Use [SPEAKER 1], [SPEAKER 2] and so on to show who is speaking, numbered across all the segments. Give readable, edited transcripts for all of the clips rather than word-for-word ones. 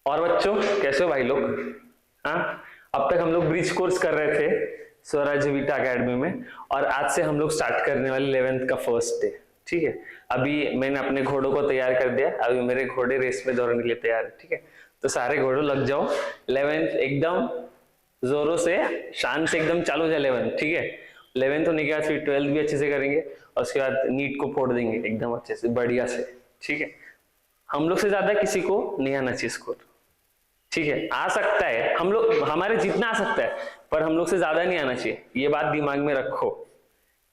[SPEAKER 1] और बच्चों कैसे हो भाई लोग? हाँ, अब तक हम लोग ब्रिज कोर्स कर रहे थे स्वराज वीटा अकेडमी में, और आज से हम लोग स्टार्ट करने वाले 11th का फर्स्ट डे। ठीक है, अभी मैंने अपने घोड़ों को तैयार कर दिया, अभी मेरे घोड़े रेस में दौड़ने के लिए तैयार है। ठीक है, तो सारे घोड़ों लग जाओ। 11th एकदम जोरों से, शान से एकदम चालू हो जाए 11th। ठीक है, 11th होने के बाद फिर 12th भी अच्छे से करेंगे, और उसके बाद नीट को फोड़ देंगे एकदम अच्छे से, बढ़िया से। ठीक है, हम लोग से ज्यादा किसी को नहीं आना चाहिए स्कोर। ठीक है, आ सकता है, हम लोग हमारे जितना आ सकता है, पर हम लोग से ज्यादा नहीं आना चाहिए, ये बात दिमाग में रखो।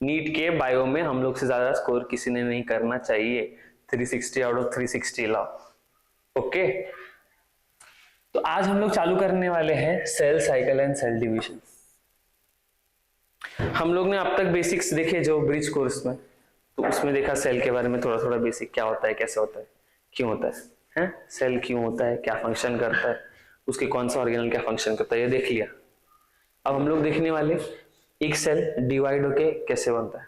[SPEAKER 1] नीट के बायो में हम लोग से ज्यादा स्कोर किसी ने नहीं करना चाहिए। 360 आउट ऑफ 360 लाओ। ओके, तो आज हम लोग चालू करने वाले हैं cell cycle and cell division. हम लोग ने अब तक बेसिक्स देखे जो ब्रिज कोर्स में, तो उसमें देखा सेल के बारे में थोड़ा थोड़ा बेसिक, क्या होता है, कैसे होता है, क्यों होता है, सेल क्यों होता है, क्या फंक्शन करता है, उसके कौन सा ऑर्गेनल क्या फंक्शन करता है, ये देख लिया। अब हम लोग देखने वाले एक सेल डिवाइड होके कैसे बनता है।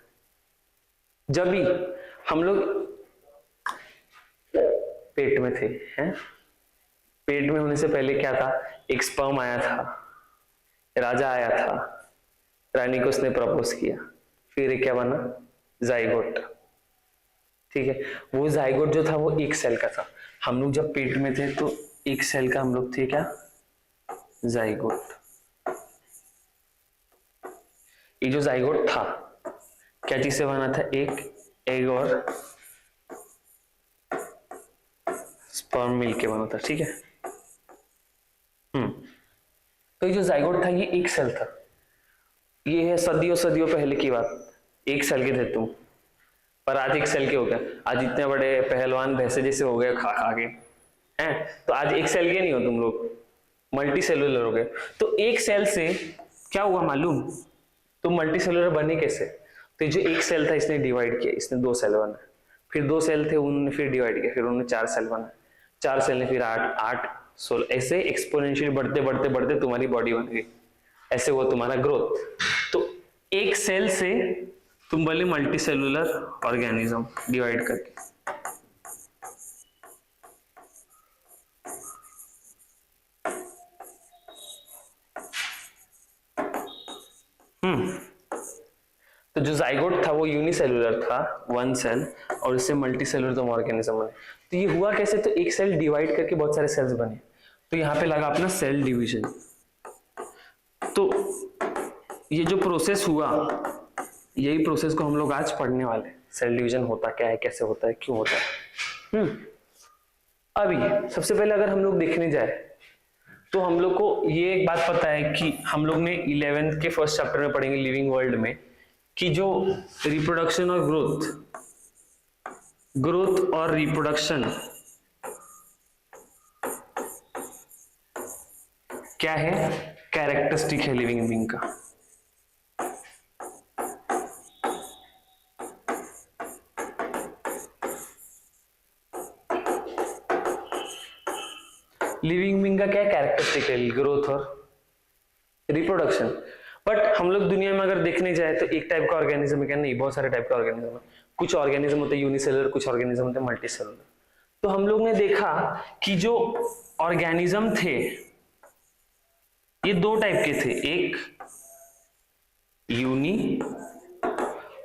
[SPEAKER 1] जब भी हम लोग पेट में थे, हैं, पेट में होने से पहले क्या था, एक स्पर्म आया था, राजा आया था, रानी को उसने प्रपोज किया, फिर एक क्या बना, जाइगोट। ठीक है, वो जाइगोट जो था वो एक सेल का था। हम लोग जब पेट में थे तो एक सेल का हम लोग थे क्या, जाइगोट। ये जो जाइगोट था क्या चीज से बना था, एक एग और स्पर्म मिलके बना था। ठीक है, तो ये जो जाइगोट था ये एक सेल था। ये है सदियों सदियों पहले की बात, एक सेल के थे तुम, पर आज एक सेल के हो गए। आज इतने बड़े पहलवान भैंसे जैसे हो गए खा खा के, हैं, तो आज एक सेल के नहीं हो तुम लोग, मल्टी सेलुलर हो गए। तो एक सेल से क्या हुआ मालूम, तो मल्टी सेलुलर बने कैसे, तो जो एक सेल था इसने डिवाइड किया, इसने 2 सेल बना, फिर 2 सेल थे उन्होंने फिर डिवाइड किया, फिर उन्होंने 4 सेल बना, 4 सेल ने फिर 8, 8, 16, ऐसे एक्सपोनेंशियली बढ़ते बढ़ते बढ़ते तुम्हारी बॉडी बन गई। ऐसे हुआ तुम्हारा ग्रोथ। तो एक सेल से तुम बोले मल्टी सेलुलर ऑर्गेनिज्म डिवाइड करके। तो जो जाइगोट था वो यूनिसेलुलर था, 1 सेल, और इससे मल्टी सेलुलर तुम ऑर्गेनिज्म बने। तो ये हुआ कैसे, तो एक सेल डिवाइड करके बहुत सारे सेल्स बने, तो यहाँ पे लगा अपना सेल डिवीजन। तो ये जो प्रोसेस हुआ, यही प्रोसेस को हम लोग आज पढ़ने वाले। सेल डिवीजन होता क्या है, कैसे होता है, क्यों होता है। अभी सबसे पहले अगर हम लोग देखने जाए तो हम लोग को ये एक बात पता है कि हम लोग ने 11th के फर्स्ट चैप्टर में पढ़ेंगे लिविंग वर्ल्ड में, कि जो रिप्रोडक्शन और ग्रोथ और रिप्रोडक्शन क्या है, कैरेक्टरिस्टिक है लिविंग बीइंग का। लिविंग बीइंग का क्या कैरेक्टरिस्टिक है, ग्रोथ और रिप्रोडक्शन। बट हम लोग दुनिया में अगर देखने जाए तो एक टाइप का ऑर्गेनिज्म है क्या, नहीं, बहुत सारे टाइप का ऑर्गेनिज्म है। कुछ ऑर्गेनिज्म होते हैं यूनिसेलुलर, कुछ ऑर्गेनिज्म होते हैं मल्टी सेलुलर। तो हम लोग ने देखा कि जो ऑर्गेनिज्म थे ये 2 टाइप के थे, एक यूनी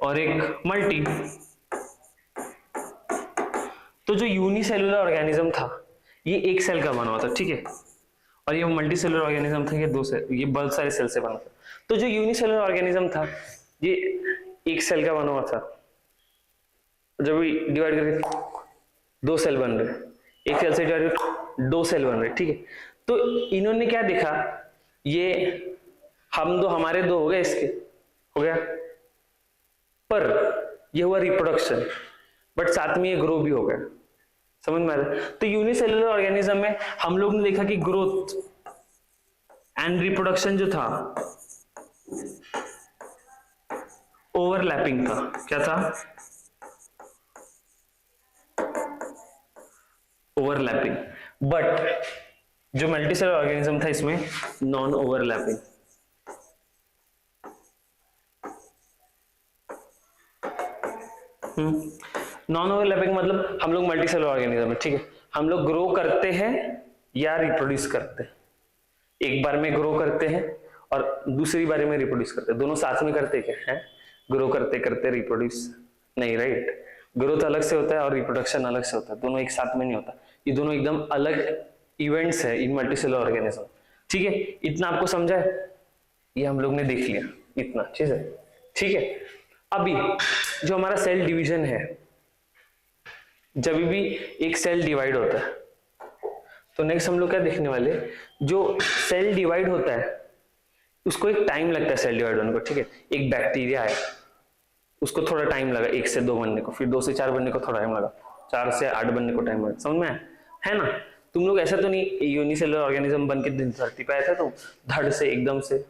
[SPEAKER 1] और एक मल्टी। तो जो यूनिसेलुलर ऑर्गेनिज्म था ये एक सेल का बना हुआ था, ठीक है, और ये मल्टी सेलुलर ऑर्गेनिज्म था, ये 2 सेल, ये बहुत सारे सेल से बना था। तो जो यूनिसेलुलर ऑर्गेनिज्म था ये एक सेल का बना हुआ था, जब डिवाइड करके 2 सेल बन रहे, एक सेल से डिवाइड करके 2 सेल बन रहे। ठीक है, तो इन्होंने क्या देखा, ये हम 2 हमारे 2 हो गए, इसके हो गया, पर ये हुआ रिप्रोडक्शन, बट साथ में ये ग्रो भी हो गया। समझ में आ रहा है? तो यूनिसेलुलर ऑर्गेनिज्म में हम लोग ने देखा कि ग्रोथ एंड रिप्रोडक्शन जो था ओवरलैपिंग था। क्या था? ओवरलैपिंग। बट जो मल्टीसेलुलर ऑर्गेनिज्म था इसमें नॉन ओवरलैपिंग। नॉन ओवरलैपिंग मतलब हम लोग मल्टीसेलुलर ऑर्गेनिज्म है, ठीक है, हम लोग ग्रो करते हैं या रिप्रोड्यूस करते हैं। एक बार में ग्रो करते हैं और दूसरी बार में रिप्रोड्यूस करते हैं, दोनों साथ में करते क्या है? ग्रो करते करते रिप्रोड्यूस नहीं, राइट? ग्रोथ अलग से होता है और रिप्रोडक्शन अलग से होता है, दोनों एक साथ में नहीं होता। ये दोनों एकदम अलग इवेंट्स है इन मल्टीसेलुलर ऑर्गेनिज्म। ठीक है, इतना आपको समझा है? ये हम लोग ने देख लिया, इतना चीज है। ठीक है, अभी जो हमारा सेल डिवीजन है, जब भी एक सेल डिवाइड होता है तो नेक्स्ट हम लोग क्या देखने वाले, जो सेल डिवाइड होता है उसको एक टाइम लगता है सेल डिवाइड होने को। ठीक है, एक बैक्टीरिया है, उसको थोड़ा टाइम लगा 1 से 2 बनने को, फिर 2 से 4 बनने को थोड़ा टाइम लगा, 4 से 8 बनने को टाइम लगा। समझ में है ना? तुम लोग ऐसा तो नहीं यूनिसेलुलर ऑर्गेनिज्म बन के धरती पे आया था तो धड़ से एकदम से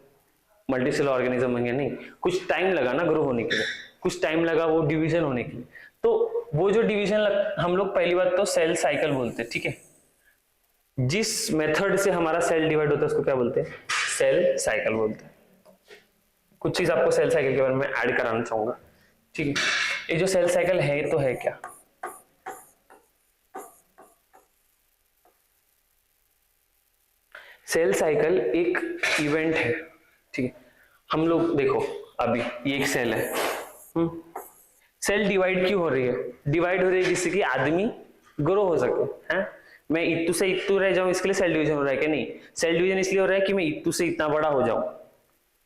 [SPEAKER 1] मल्टीसेलुलर ऑर्गेनिज्म बन गया, नहीं, कुछ टाइम लगा ना ग्रो होने के लिए, कुछ टाइम लगा वो डिवीजन होने के लिए। तो वो जो डिवीजन हम लोग पहली बात तो सेल साइकिल बोलते हैं। ठीक है, जिस मेथड से हमारा सेल डिवाइड होता है उसको क्या बोलते हैं? सेल साइकिल बोलते हैं। कुछ चीज आपको सेल साइकिल के बारे में ऐड कराना चाहूंगा। ठीक है, ये जो सेल साइकिल है तो है क्या? सेल साइकिल एक इवेंट है। ठीक है, हम लोग देखो अभी ये एक सेल है, सेल डिवाइड क्यों हो रही है? डिवाइड हो रही है जिससे कि आदमी ग्रो हो सके। हैं, मैं इत्तू से इत्तू रह जाऊं इसके लिए सेल डिवीजन हो रहा है क्या? नहीं, सेल डिवीजन इसलिए हो रहा है कि मैं इत्तू से इतना बड़ा हो जाऊं,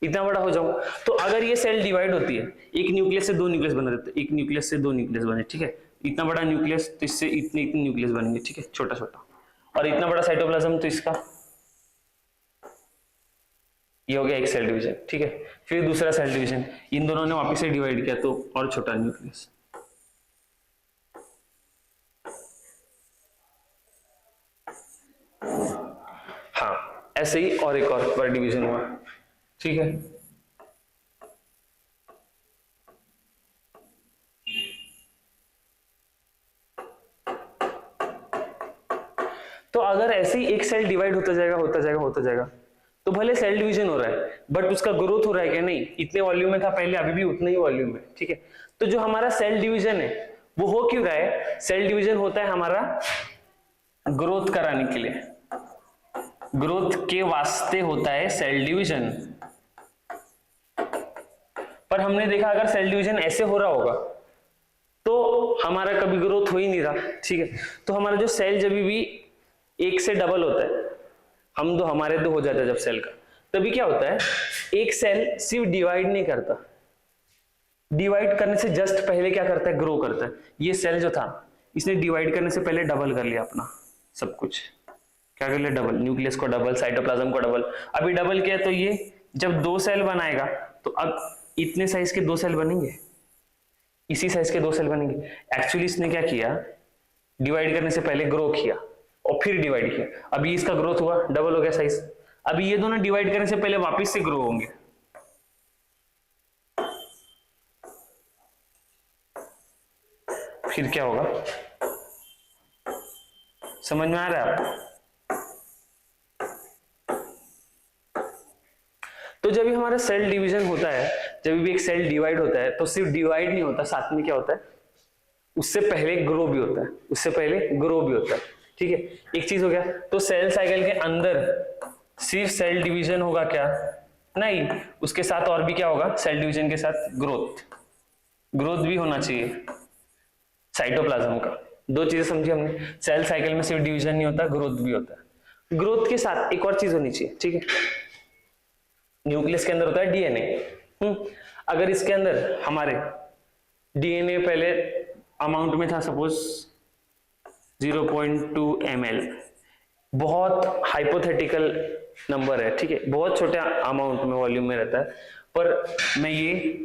[SPEAKER 1] इतना बड़ा हो जाऊं। तो अगर ये सेल डिवाइड होती है, एक न्यूक्लियस से 2 न्यूक्लियस बना देते, एक न्यूक्लियस से 2 न्यूक्लियस बने। ठीक है, इतना बड़ा न्यूक्लियस तो इससे इतने इतने न्यूक्लियस बनेंगे। ठीक है, छोटा छोटा, और इतना बड़ा साइटोप्लाज्म तो इसका, ये हो गया एक सेल डिवीजन। ठीक है, फिर दूसरा सेल डिवीजन, इन दोनों ने वापस से डिवाइड किया तो और छोटा न्यूक्लियस। हाँ, ऐसे ही और एक और बार डिवीजन हुआ। ठीक है, तो अगर ऐसे ही एक सेल डिवाइड होता जाएगा होता जाएगा होता जाएगा, तो भले सेल डिवीजन हो रहा है बट उसका ग्रोथ हो रहा है क्या? नहीं, इतने वॉल्यूम में था पहले, अभी भी उतना ही वॉल्यूम है। ठीक है, तो जो हमारा सेल डिवीजन है वो हो क्यों रहा है? सेल डिवीजन होता है हमारा ग्रोथ कराने के लिए, ग्रोथ के वास्ते होता है सेल डिवीजन। पर हमने देखा अगर सेल डिवीजन ऐसे हो रहा होगा तो हमारा कभी ग्रोथ हो ही नहीं रहा। ठीक है, तो हमारा जो सेल जब भी 1 से डबल होता है, हम दो हमारे 2 हो जाता है जब सेल का, तभी क्या होता है, एक सेल सिर्फ डिवाइड नहीं करता, डिवाइड करने से जस्ट पहले क्या करता है? ग्रो करता है। ये सेल जो था इसने डिवाइड करने से पहले डबल कर लिया अपना सब कुछ। क्या कर लिया? डबल, न्यूक्लियस को डबल, साइटोप्लाज्म को डबल। अभी डबल किया तो ये जब 2 सेल बनाएगा तो अब इतने साइज के 2 सेल बनेंगे, इसी साइज के 2 सेल बनेंगे। एक्चुअली इसने क्या किया, डिवाइड करने से पहले ग्रो किया और फिर डिवाइड किया, अभी इसका ग्रोथ हुआ, डबल हो गया साइज। अभी ये दोनों डिवाइड करने से पहले वापस से ग्रो होंगे। फिर क्या होगा? समझ में आ रहा है आपको? तो जब भी हमारा सेल डिवीजन होता है, जब भी एक सेल डिवाइड होता है तो सिर्फ डिवाइड नहीं होता, साथ में क्या होता है, उससे पहले ग्रो भी होता है, उससे पहले ग्रो भी होता है। ठीक है, एक चीज हो गया। तो सेल साइकिल के अंदर सिर्फ सेल डिवीजन होगा क्या? नहीं, उसके साथ और भी क्या होगा? सेल डिवीजन के साथ ग्रोथ, ग्रोथ भी होना चाहिए साइटोप्लाज्म का। 2 चीजें समझी हमने, सेल साइकिल में सिर्फ डिवीजन नहीं होता, ग्रोथ भी होता है। ग्रोथ के साथ एक और चीज होनी चाहिए। ठीक है, न्यूक्लियस के अंदर होता है डीएनए। अगर इसके अंदर हमारे डीएनए पहले अमाउंट में था सपोज 0.2 ml, बहुत हाइपोथेटिकल नंबर है। ठीक है, बहुत छोटे अमाउंट में वॉल्यूम में रहता है, पर मैं ये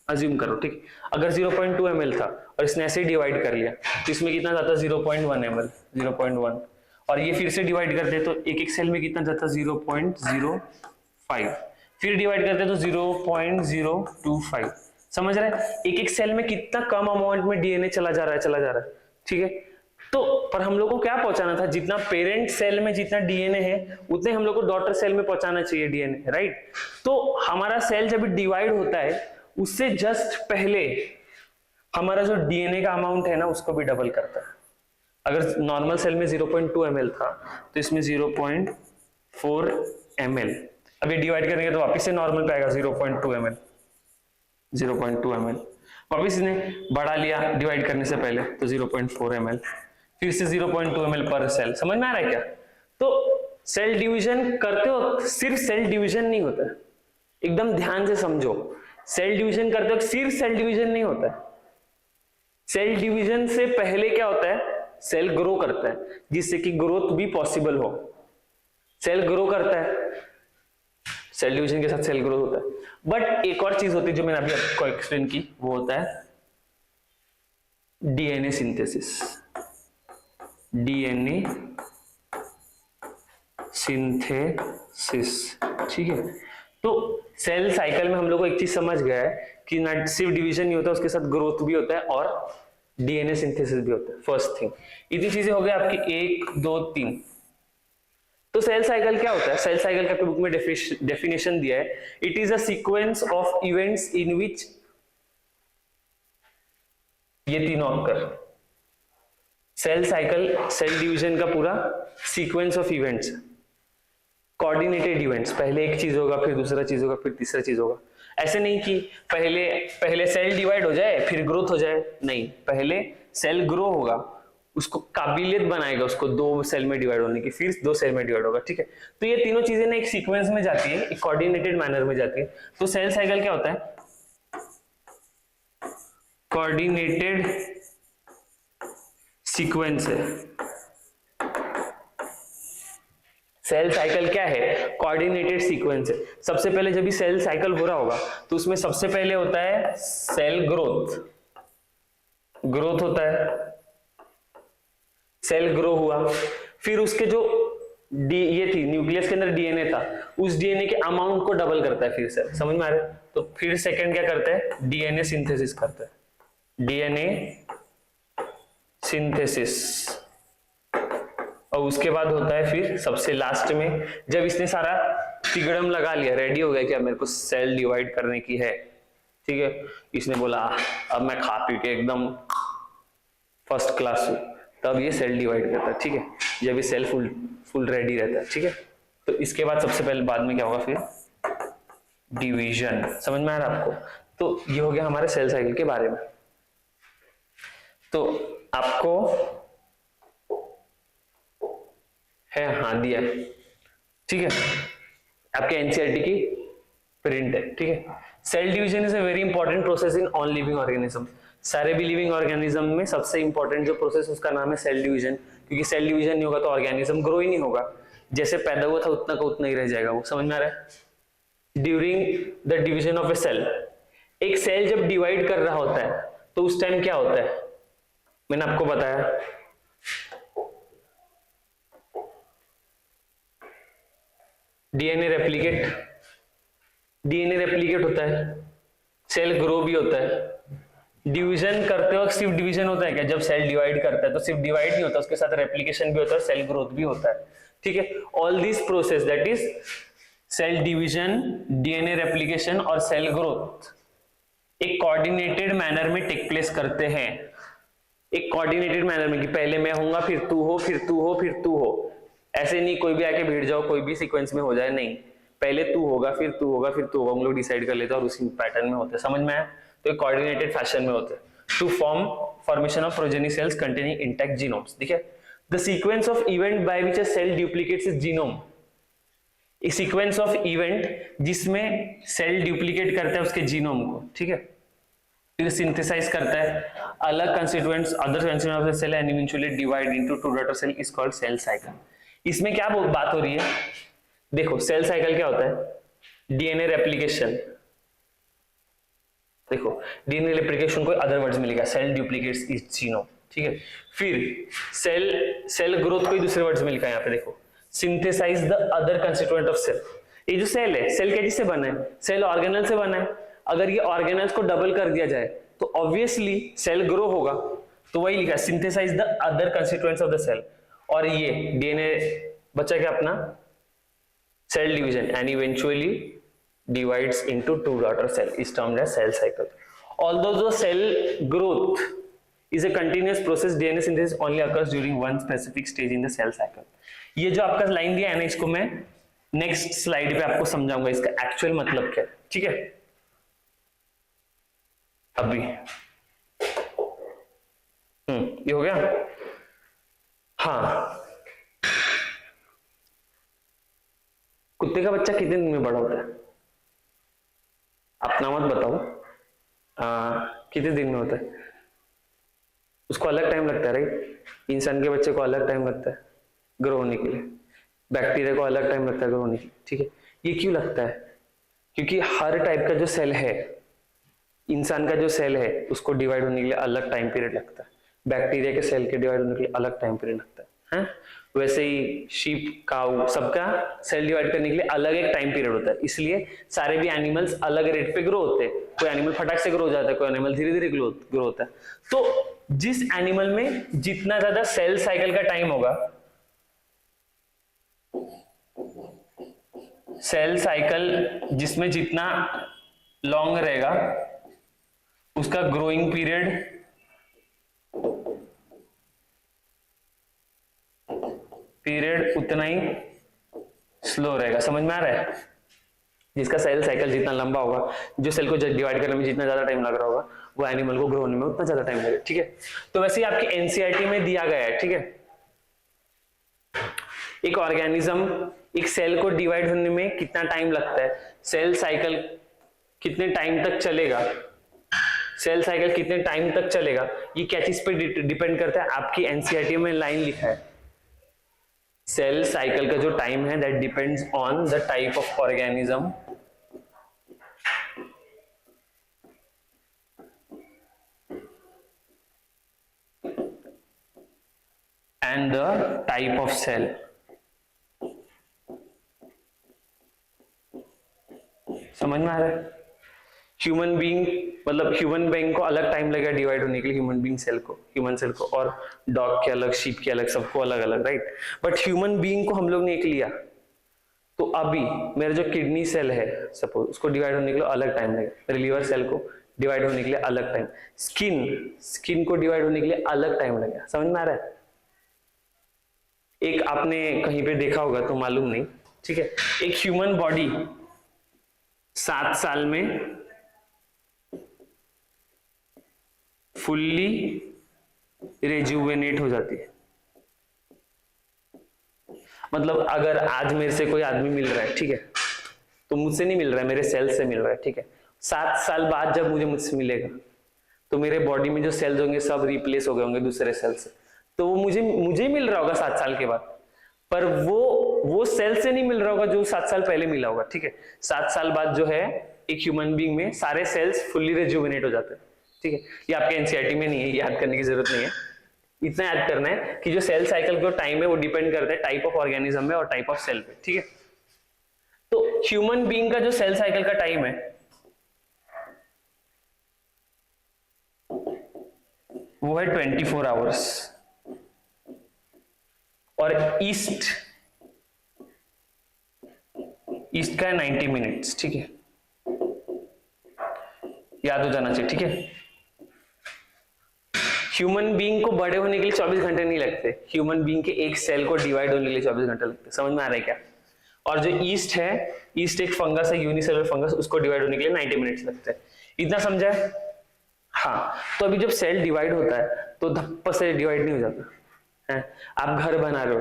[SPEAKER 1] अज्यूम करो। ठीक, अगर 0.2 ml था और इसने ऐसे डिवाइड कर लिया तो इसमें कितना जाता है? 0.1 ml, 0.1, और ये फिर से डिवाइड करते तो एक एक सेल में कितना जाता है? 0.05, फिर डिवाइड करते तो 0.025। समझ रहे हैं? एक एक सेल में कितना कम अमाउंट में डीएनए चला जा रहा है। ठीक है, तो पर हम लोग को क्या पहुंचाना था? जितना पेरेंट सेल में जितना डीएनए है उतने हम लोग को डॉटर सेल में पहुंचाना चाहिए डीएनए, राइट? तो हमारा सेल जब डिवाइड होता है उससे जस्ट पहले हमारा जो डीएनए का अमाउंट है ना उसको भी डबल करता है। अगर नॉर्मल सेल में 0.2 ml था तो इसमें 0.4 ml, अभी डिवाइड करेंगे तो वापस से नॉर्मल पे आएगा 0.2 ml, 0.2 ml, वापस इसने बढ़ा लिया डिवाइड करने से पहले तो 0.4 ml, फिर से 0.2 ml पर सेल। समझ में आ रहा है क्या? तो सेल डिवीजन करते हो सिर्फ सेल डिवीजन नहीं होता है, एकदम ध्यान से समझो, सेल डिवीजन करते वक्त सिर्फ सेल डिवीजन नहीं होता है, सेल डिवीजन से पहले क्या होता है, सेल ग्रो करता है जिससे कि ग्रोथ भी पॉसिबल हो। सेल ग्रो करता है, सेल डिवीजन के साथ सेल ग्रोथ होता है। बट एक और चीज होती है जो मैंने अभी आपको एक्सप्लेन की, वो होता है डीएनए सिंथेसिस। डीएनए सिंथेसिस, ठीक है। तो सेल साइकिल में हम लोग को एक चीज समझ गया है कि ना सिर्फ डिवीजन नहीं होता, उसके साथ ग्रोथ भी होता है और डीएनए सिंथेसिस भी होता है। फर्स्ट थिंग, इतनी चीजें हो गई आपकी 1 2 3। तो सेल साइकिल क्या होता है? सेल साइकिल का बुक में डेफिनेशन दिया है, it is a sequence of events in which ये तीनों occur. Cell cycle cell division का पूरा sequence of events, coordinated events, पहले एक चीज होगा, फिर दूसरा चीज होगा, फिर तीसरा चीज होगा। ऐसे नहीं कि पहले सेल डिवाइड हो जाए फिर ग्रोथ हो जाए, नहीं, पहले सेल ग्रो होगा, उसको काबिलियत बनाएगा उसको 2 सेल में डिवाइड होने की, फिर 2 सेल में डिवाइड होगा, ठीक है। तो ये तीनों चीजें ना एक सीक्वेंस में जाती है, एक कोऑर्डिनेटेड मैनर में जाती है। तो सेल साइकिल क्या होता है? कोऑर्डिनेटेड सीक्वेंस है। सेल साइकिल क्या है? कोऑर्डिनेटेड सीक्वेंस है। सबसे पहले जब भी सेल साइकिल हो रहा होगा तो उसमें सबसे पहले होता है सेल ग्रोथ, ग्रोथ होता है, सेल ग्रो हुआ, फिर उसके जो ये थी न्यूक्लियस के अंदर डीएनए था, उस डीएनए के अमाउंट को डबल करता है फिर सेल। समझ में आ रहा है? तो फिर सेकंड क्या करता है? डीएनए सिंथेसिस करता है, डीएनए सिंथेसिस। और उसके बाद होता है फिर सबसे लास्ट में, जब इसने सारा तिगड़म लगा लिया, रेडी हो गया कि अब मेरे को सेल डिवाइड करने की है, ठीक है, इसने बोला अब मैं खा पी के एकदम फर्स्ट क्लास हूं, तब ये सेल डिवाइड करता है, ठीक है, जब ये सेल फुल रेडी रहता है, ठीक है। तो इसके बाद सबसे पहले बाद में क्या होगा? फिर डिवीजन। समझ में आ रहा है आपको? तो ये हो गया हमारे सेल साइकिल के बारे में। तो आपको है, हाँ दिया, ठीक है, आपके एनसीईआरटी की प्रिंट है, ठीक है। Cell division is a very important process in all living organism. सारे भी लिविंग ऑर्गेनिज्म में सबसे इंपॉर्टेंट जो प्रोसेस उसका नाम है सेल डिवीजन, क्योंकि सेल डिवीजन नहीं होगा तो ऑर्गेनिज्म ग्रो ही नहीं होगा, जैसे पैदा हुआ था उतना का उतना ही रह जाएगा वो। समझ में आ रहा है? During the division of a cell, एक सेल जब डिवाइड कर रहा होता है तो उस टाइम क्या होता है? मैंने आपको बताया डीएनए रेप्लिकेट होता है, सेल ग्रो भी होता है। डिवीजन करते वक्त सिर्फ डिवीजन होता है क्या? जब सेल डिवाइड करता है तो सिर्फ डिवाइड नहीं होता, उसके साथ रेप्लिकेशन भी होता है, सेल ग्रोथ भी होता है, ठीक है। All this process that is cell division, DNA replication और सेल ग्रोथ एक कोऑर्डिनेटेड मैनर में टेक प्लेस करते हैं, एक कोऑर्डिनेटेड मैनर में, कि पहले मैं होऊंगा फिर तू हो, फिर तू हो, फिर तू हो। ऐसे नहीं कोई भी आके भिड़ जाओ, कोई भी सीक्वेंस में हो जाए, नहीं, पहले तू होगा, फिर तू होगा, फिर तू होगा, हम लोग डिसाइड कर लेते हैं और उसी पैटर्न में होते हैं। समझ में आया? तो एक कोऑर्डिनेटेड फैशन में होते हैं to formation of progeny cells containing intact genomes. ठीक है, the sequence of event by which a cell duplicates is genome. एक सीक्वेंस ऑफ इवेंट जिसमें सेल डुप्लीकेट करता है उसके जीनोम को, ठीक है, फिर सिंथेसाइज करता है अलग constituents, other constituents of the cell and eventually divide into two daughter cell is called cell cycle. इसमें क्या बात हो रही है? देखो सेल साइकिल क्या होता है? DNA replication. देखो डीएनए रेप्लिकेशन को अदर वर्ड्स में लिखा सेल डुप्लीकेट्स इज जीनोम, ठीक है। फिर सेल ग्रोथ को दूसरे वर्ड्स में लिखा है यहाँ पे, देखो synthesize the other constituent of cell. ये जो सेल है, सेल क्या से बना है? सेल ऑर्गेनल से बना है। अगर ये ऑर्गेनल्स को डबल कर दिया जाए तो ऑब्वियसली सेल ग्रो होगा, तो वही लिखा है synthesize the other constituents of the cell. और ये डीएनए बचा क्या अपना? Cell division and eventually divides into two daughter cell is termed as cell cycle. Although the cell growth is a continuous process, DNA synthesis only occurs during one specific stage in the cell cycle. ये जो आपका line दिया है ना, इसको मैं next slide पे आपको समझाऊंगा इसका एक्चुअल मतलब क्या है, ठीक है। अभी ये हो गया। हाँ, कुत्ते का बच्चा कितने दिन में बड़ा होता है? अपना मत बताओ, कितने दिन में होता है? उसको अलग टाइम लगता है, राइट? इंसान के बच्चे को अलग टाइम लगता है ग्रो होने के लिए, बैक्टीरिया को अलग टाइम लगता है ग्रो होने के लिए, ठीक है। ये क्यों लगता है? क्योंकि हर टाइप का जो सेल है, इंसान का जो सेल है उसको डिवाइड होने के लिए अलग टाइम पीरियड लगता है, बैक्टीरिया के सेल के डिवाइड होने के लिए अलग टाइम पीरियड लगता है। वैसे ही शीप, काऊ, सबका सेल डिवाइड करने के लिए अलग एक टाइम पीरियड होता है। इसलिए सारे भी एनिमल्स अलग रेट पे ग्रो होते हैं। कोई एनिमल फटाक से ग्रो हो जाता है, कोई एनिमल धीरे धीरे ग्रो होता है। तो जिस एनिमल में जितना ज्यादा सेल साइकिल का टाइम होगा, सेल साइकिल जिसमें जितना लॉन्ग रहेगा, उसका ग्रोइंग पीरियड उतना ही स्लो रहेगा। समझ में आ रहा है? जिसका सेल साइकिल जितना लंबा होगा, जो सेल को डिवाइड करने में जितना ज्यादा टाइम लग रहा होगा, वो एनिमल को ग्रो होने में उतना ज्यादा टाइम लगेगा, ठीक है। तो वैसे ही आपकी एनसीईआरटी में दिया गया है, ठीक है। एक ऑर्गेनिज्म, एक सेल को डिवाइड होने में कितना टाइम लगता है, सेल साइकिल कितने टाइम तक चलेगा, सेल साइकिल कितने टाइम तक चलेगा, ये क्या चीज पे डिपेंड करता है? आपकी एनसीईआरटी में लाइन लिखा है, सेल साइकिल का जो टाइम है that depends on the type of organism and the type of cell। समझ में आ रहा है? ह्यूमन बीइंग, मतलब ह्यूमन बीइंग को अलग टाइम लगेगा डिवाइड होने के लिए, ह्यूमन बीइंग सेल को, ह्यूमन सेल को, और डॉग के अलग, शीप के अलग, सबको अलग अलग, राइट। बट ह्यूमन बीइंग को हम लोग ने एक लिया, तो अभी मेरा जो किडनी सेल है सपोज, उसको डिवाइड होने के लिए अलग टाइम लगेगा, मेरे लीवर सेल को डिवाइड होने के लिए अलग टाइम, स्किन को डिवाइड होने के लिए अलग टाइम लगेगा। समझ में आ रहा है? एक आपने कहीं पे देखा होगा तो मालूम नहीं, ठीक है। एक ह्यूमन बॉडी 7 साल में फुल्ली रेजुवेनेट हो जाती है। मतलब अगर आज मेरे से कोई आदमी मिल रहा है, ठीक है, तो मुझसे नहीं मिल रहा है, मेरे सेल से मिल रहा है, ठीक है। 7 साल बाद जब मुझसे मिलेगा तो मेरे बॉडी में जो सेल्स होंगे सब रिप्लेस हो गए होंगे दूसरे सेल से, तो वो मुझे मिल रहा होगा 7 साल के बाद, पर वो सेल से नहीं मिल रहा होगा जो 7 साल पहले मिला होगा, ठीक है। 7 साल बाद जो है एक ह्यूमन बीइंग में सारे सेल्स फुल्ली रेजुवेनेट हो जाते हैं, ठीक है। ये आपके एनसीईआरटी में नहीं है, याद करने की जरूरत नहीं है। इतना याद करना है कि जो सेल साइकिल का टाइम है वो डिपेंड करता है टाइप ऑफ ऑर्गेनिज्म में और टाइप ऑफ सेल पे, ठीक है। तो ह्यूमन बीइंग का जो सेल साइकिल का टाइम है वो है 24 आवर्स, और ईस्ट का है 90 मिनट्स, ठीक है। याद हो जाना चाहिए, ठीक है। ह्यूमन बीइंग को बड़े होने के लिए 24 घंटे नहीं लगते, ह्यूमन बीइंग के एक सेल को डिवाइड होने के लिए 24 घंटे लगते हैं। समझ में आ रहा है क्या? और जो ईस्ट है, ईस्ट एक फंगस है, यूनिसेलुलर फंगस, उसको डिवाइड होने के लिए 90 मिनट्स लगते हैं। इतना समझा है? हाँ। तो अभी जब सेल डिवाइड होता है तो धप्पा से डिवाइड नहीं हो जाता है। आप घर बना रहे हो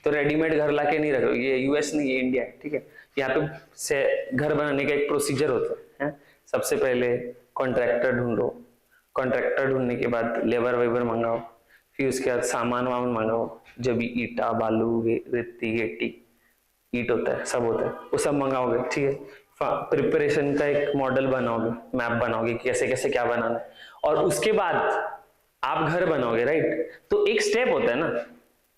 [SPEAKER 1] तो रेडीमेड घर लाके नहीं रख रहे हो, ये यूएस नहीं, ये इंडिया है, ठीक है। यहाँ पे से घर बनाने का एक प्रोसीजर होता है। सबसे पहले कॉन्ट्रैक्टर ढूंढो, कॉन्ट्रैक्टर ढूंढने के बाद लेबर वेबर मंगाओ, फिर उसके बाद सामान वामान मंगाओ, जब भी ईटा, बालू, रेती, गिट्टी, ईट होता है, सब होता है, वो सब मंगाओगे, ठीक है। प्रिपरेशन का एक मॉडल बनाओगे, मैप बनाओगे कि कैसे कैसे क्या बनाना है, और उसके बाद आप घर बनाओगे, राइट। तो एक स्टेप होता है ना,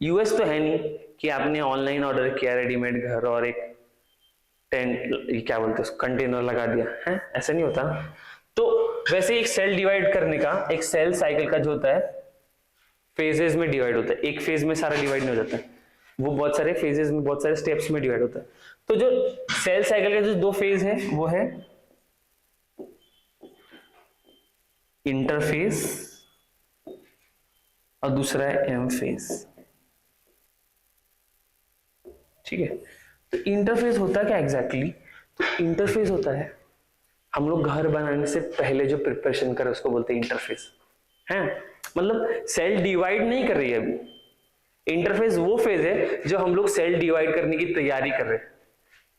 [SPEAKER 1] यूएस तो है नहीं कि आपने ऑनलाइन ऑर्डर किया रेडीमेड घर और एक टेंट, क्या बोलते हैं, कंटेनर लगा दिया है, ऐसा नहीं होता। तो वैसे एक सेल डिवाइड करने का, एक सेल साइकिल का जो होता है फेजेस में डिवाइड होता है, एक फेज में सारा डिवाइड नहीं हो जाता है, वो बहुत सारे फेजेस में, बहुत सारे स्टेप्स में डिवाइड होता है। तो जो सेल साइकिल के जो 2 फेज है वो है इंटरफेज और दूसरा है एम फेज। ठीक है, तो इंटरफेस होता है क्या एग्जैक्टली? तो इंटरफेस होता है, हम लोग घर बनाने से पहले जो प्रिपरेशन करें उसको बोलते हैं इंटरफेस है। मतलब सेल डिवाइड नहीं कर रही है अभी, इंटरफेस वो फेज है जो हम लोग सेल डिवाइड करने की तैयारी कर रहे हैं,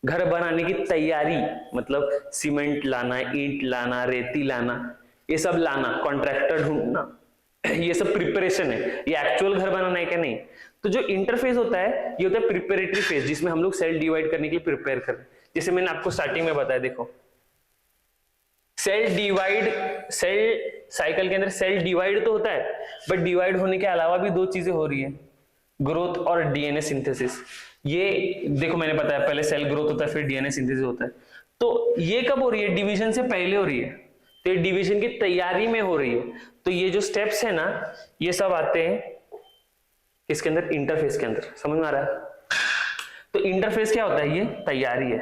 [SPEAKER 1] घर बनाने की तैयारी, मतलब सीमेंट लाना, ईंट लाना, रेती लाना, ये सब लाना, कॉन्ट्रैक्टर ढूंढना, ये सब प्रिपरेशन है। ये एक्चुअल घर बनाना है क्या? नहीं। तो जो इंटरफेस होता है ये होता है प्रिपरेटरी फेज, जिसमें हम लोग सेल डिवाइड करने के लिए प्रिपेयर कर रहे हैं। जैसे मैंने आपको स्टार्टिंग में बताया, देखो सेल डिवाइड, सेल साइकिल के अंदर सेल डिवाइड तो होता है, बट डिवाइड होने के अलावा भी दो चीजें हो रही है, ग्रोथ और डीएनए सिंथेसिस। ये देखो मैंने बताया पहले सेल ग्रोथ होता है फिर डीएनए सिंथेसिस होता है। तो ये कब हो रही है? डिवीजन से पहले हो रही है, तो ये डिवीजन की तैयारी में हो रही है। तो ये जो स्टेप्स है ना, ये सब आते हैं इसके अंदर, इंटरफेस के अंदर। समझ में आ रहा है? तो इंटरफेस क्या होता है? ये तैयारी है,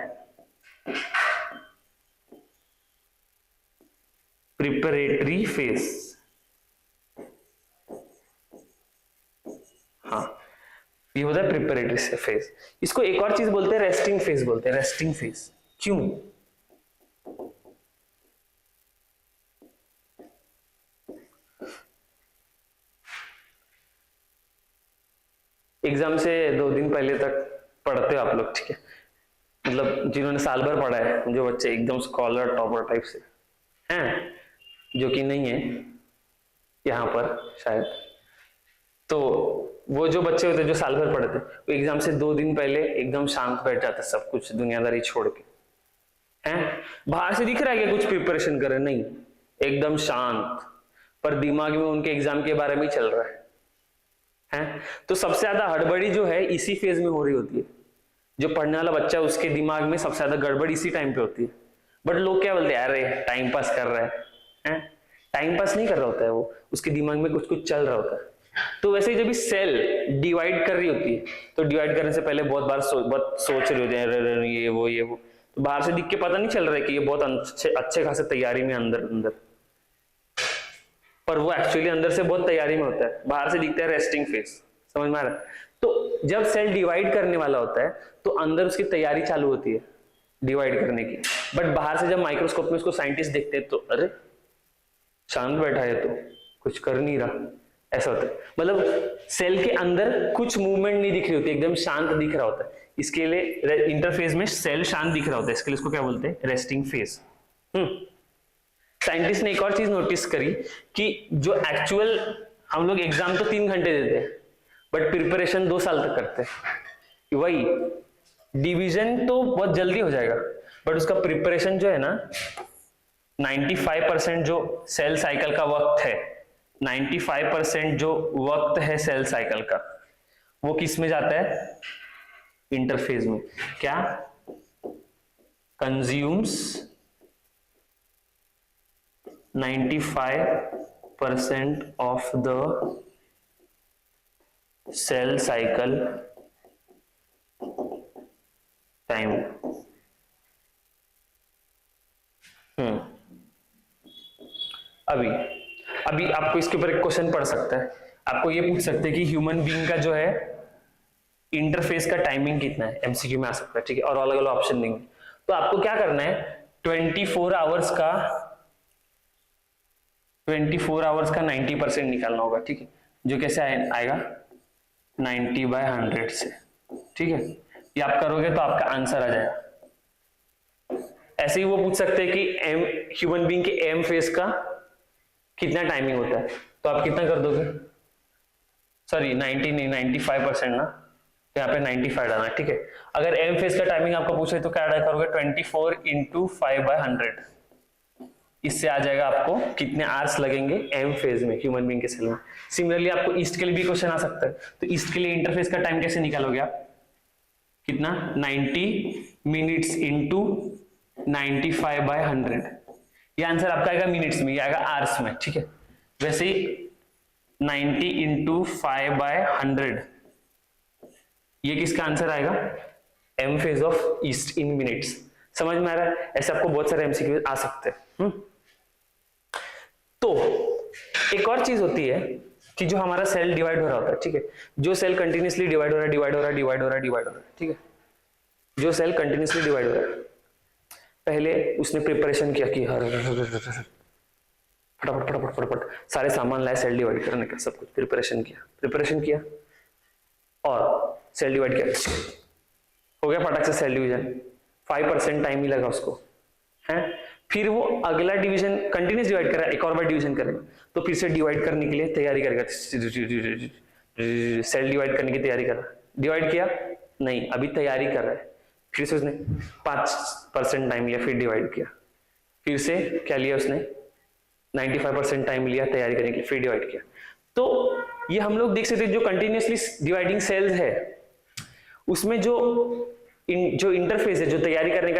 [SPEAKER 1] प्रिपरेटरी फेज। हाँ, ये होता है प्रिपरेटरी फेज। इसको एक और चीज बोलते हैं, रेस्टिंग फेज बोलते हैं। रेस्टिंग फेज क्यों? एग्जाम से 2 दिन पहले तक पढ़ते हो आप लोग, ठीक है, मतलब जिन्होंने साल भर पढ़ा है, जो बच्चे एकदम स्कॉलर टॉपर टाइप से हैं, जो कि नहीं है यहाँ पर शायद, तो वो जो बच्चे होते जो साल भर पढ़े थे, वो एग्जाम से 2 दिन पहले एकदम शांत बैठ जाते, सब कुछ दुनियादारी छोड़ के, हैं? बाहर से दिख रहा है कि कुछ प्रिपरेशन कर रहे, नहीं, एकदम शांत, पर दिमाग में उनके एग्जाम के बारे में ही चल रहा है। हैं? तो सबसे ज्यादा हड़बड़ी जो है इसी फेज में हो रही होती है। जो पढ़ने वाला बच्चा उसके दिमाग में सबसे ज्यादा गड़बड़ इसी टाइम पे होती है। बट लोग क्या बोलते हैं, अरे टाइम पास कर रहा है? टाइम पास नहीं कर रहा होता है वो, उसके दिमाग में कुछ कुछ चल रहा होता है। तो वैसे ही जब भी सेल डिवाइड कर रही होती है, तो डिवाइड करने से पहले बहुत बार बहुत सोच रहे होते हैं, ये वो, तो बाहर से दिख के पता नहीं चल रहा है कि ये बहुत अच्छे खासे तैयारी में अंदर, पर वो एक्चुअली अंदर से बहुत तैयारी में होता है, बाहर से दिखता है रेस्टिंग फेज। समझ में आ रहा है? तो जब सेल डिवाइड करने वाला होता है तो अंदर उसकी तैयारी चालू होती है डिवाइड करने की, बट बाहर से जब माइक्रोस्कोप में उसको साइंटिस्ट देखते हैं तो अरे शांत बैठा है, तो कुछ कर नहीं रहा, ऐसा होता है। मतलब सेल के अंदर कुछ मूवमेंट नहीं दिख रही होती, एकदम शांत दिख रहा होता है। इसके लिए इंटरफेज में सेल शांत दिख रहा होता है, इसके लिए इसको क्या बोलते हैं? Resting phase. साइंटिस्ट ने एक और चीज नोटिस करी कि जो एक्चुअल हम लोग एग्जाम तो 3 घंटे देते हैं, बट प्रिपरेशन 2 साल तक करते हैं। वही डिवीजन तो बहुत जल्दी हो जाएगा, बट उसका प्रिपरेशन जो है ना, 95% जो सेल साइकिल का वक्त है, 95% जो वक्त है सेल साइकिल का, वो किस में जाता है? इंटरफेज में। क्या? Consumes 95% of the cell cycle time। अभी आपको इसके ऊपर एक क्वेश्चन पढ़ सकता है, आपको ये पूछ सकते हैं कि ह्यूमन बीइंग का जो है इंटरफेस का टाइमिंग कितना है, एमसीक्यू में आ सकता है, ठीक है, और अलग अलग ऑप्शन देंगे। तो आपको क्या करना है, 24 आवर्स का 90% निकालना होगा, ठीक है, जो कैसे आएगा 90/100 से, ठीक है। ये आप करोगे तो आपका आंसर आ जाएगा। ऐसे ही वो पूछ सकते हैं कि एम ह्यूमन बीइंग के एम फेज का कितना टाइमिंग होता है, तो आप कितना कर दोगे? सॉरी 90 नहीं, 95% ना, तो यहाँ पे 95 डालना, ठीक है। अगर एम फेज का टाइमिंग आपको पूछे तो क्या ऐड करोगे? 24 × 5/100, इससे आ जाएगा आपको कितने आवर्स लगेंगे एम फेज में ह्यूमन बीइंग के सेल में। सिमिलरली आपको ईस्ट के लिए भी क्वेश्चन आ सकता है, तो ईस्ट के लिए इंटरफेस का टाइम कैसे निकालोगे आप? कितना? 90 मिनट्स इंटू 95/100, ये आंसर आपका आएगा मिनट्स में, ये आएगा आवर्स में, ठीक है। वैसे ही 90 × 5/100, ये किसका आंसर आएगा? M phase of yeast in minutes. समझ में आ रहा है? ऐसे आपको बहुत सारे एमसीक्यू आ सकते हैं। तो एक और चीज होती है कि जो हमारा सेल डिवाइड हो रहा होता है, ठीक है, जो सेल कंटिन्यूसली डिवाइड हो रहा है, ठीक है, जो सेल कंटिन्यूसली डिवाइड हो रहा है, पहले उसने प्रिपरेशन किया कि फटाफट फटाफट फटाफट सारे सामान लाए सेल डिवाइड करने का, सब कुछ प्रिपरेशन किया और सेल डिवाइड किया, हो गया फटाक से सेल डिवीजन, 5% टाइम ही लगा उसको, है। फिर वो अगला डिवीजन कंटिन्यूस डिवाइड कर रहा है, एक और बार डिवीजन करेगा तो फिर से डिवाइड करने के लिए तैयारी करेगा, सेल डिवाइड करने की तैयारी कर रहा है, डिवाइड किया नहीं, अभी तैयारी कर रहा है, फिर से उसने 5% टाइम लिया, फिर डिवाइड किया, फिर से क्या लिया उसने 95% टाइम लिया तैयारी करने के लिए, फिर डिवाइड किया। तो ये हम लोग देख सकते हैं जो कंटिन्यूसली डिवाइडिंग सेल्स है उसमें जो इंटरफेस है, जो तैयारी करने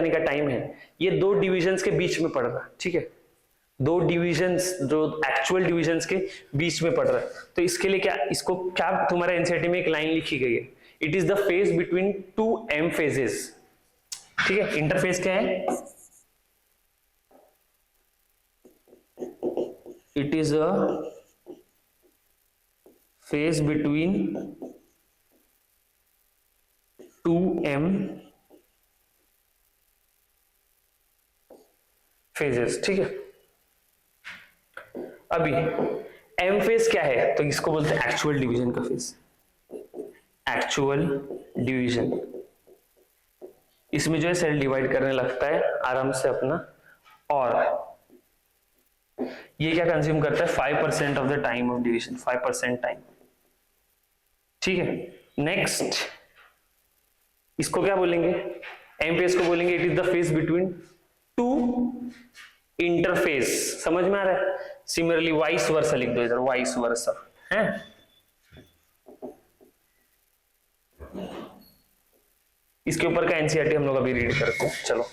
[SPEAKER 1] का टाइम है, ये दो डिविजन्स के बीच में पड़ रहा है, ठीक है, दो डिविजन्स जो एक्चुअल डिविजन्स के बीच में पड़ रहा है। तो इसके लिए क्या, इसको क्या तुम्हारा एनसीईआरटी में एक लाइन लिखी गई है, it is the phase between two M phases, ठीक है। इंटरफेस क्या है, it is a phase between two M phases, ठीक है। अभी एम फेज क्या है, तो इसको बोलते हैं एक्चुअल डिवीजन का फेज, एक्चुअल डिवीजन। इसमें जो है सेल डिवाइड करने लगता है आराम से अपना, और ये क्या कंज्यूम करता है 5% of the time of division, 5% time, ठीक है। नेक्स्ट इसको क्या बोलेंगे, एम फेज को बोलेंगे it is the phase between to interface, समझ में आ रहा है। सिमिलरली वाइस वर्सा लिख दो इधर, वाइस वर्सा है। इसके ऊपर का एनसीईआरटी हम लोग अभी रीड करते हैं, चलो।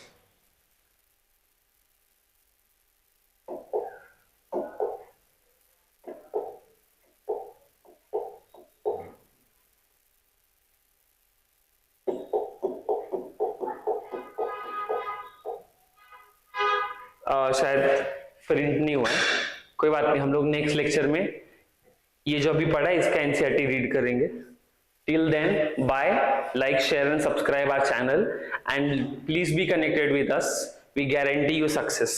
[SPEAKER 1] शायद प्रिंट नहीं हुआ है, कोई बात नहीं, हम लोग नेक्स्ट लेक्चर में ये जो अभी पढ़ा है इसका एनसीईआरटी रीड करेंगे। Till then bye, like share and subscribe our channel and please be connected with us, we guarantee you success.